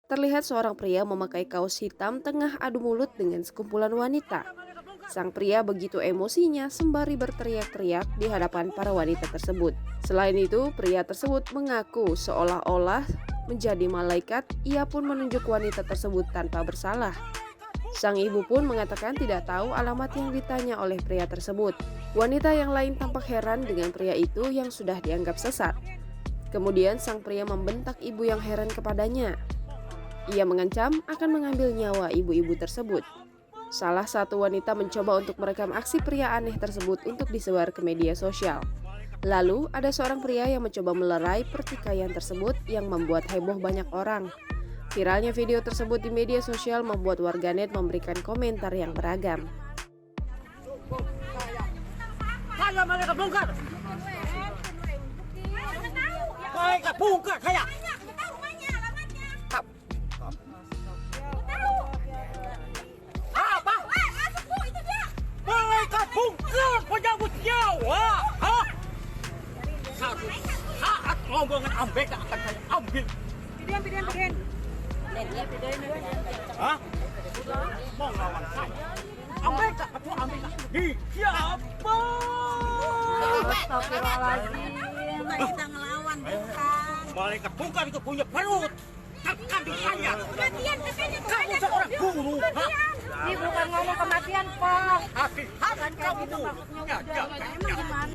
Terlihat seorang pria memakai kaos hitam tengah adu mulut dengan sekumpulan wanita. Sang pria begitu emosinya sembari berteriak-teriak di hadapan para wanita tersebut. Selain itu, pria tersebut mengaku seolah-olah menjadi malaikat, ia pun menunjuk wanita tersebut tanpa bersalah. Sang ibu pun mengatakan tidak tahu alamat yang ditanya oleh pria tersebut. Wanita yang lain tampak heran dengan pria itu yang sudah dianggap sesat. Kemudian sang pria membentak ibu yang heran kepadanya. Ia mengancam akan mengambil nyawa ibu-ibu tersebut. Salah satu wanita mencoba untuk merekam aksi pria aneh tersebut untuk disebar ke media sosial. Lalu, ada seorang pria yang mencoba melerai pertikaian tersebut yang membuat heboh banyak orang. Viralnya video tersebut di media sosial membuat warganet memberikan komentar yang beragam. Saya mereka bongkar. Mereka bongkar saya. Apa? Mereka bongkar penyambut nyawa. Satu saat rombongan ABK akan saya ambil. Pidin. Hah? Mau lawan saya? ABK, ketua ABK. Siapa? Astagfirullahaladzim. Kita ngelawan bukan. Malaikat bongkar itu punya perut. Tekan di saya. Kematian katanya Kamu seorang guru. Hah? Ini bukan ngomong kematian, Pak. Hati-hati kamu. Ya, Emang gimana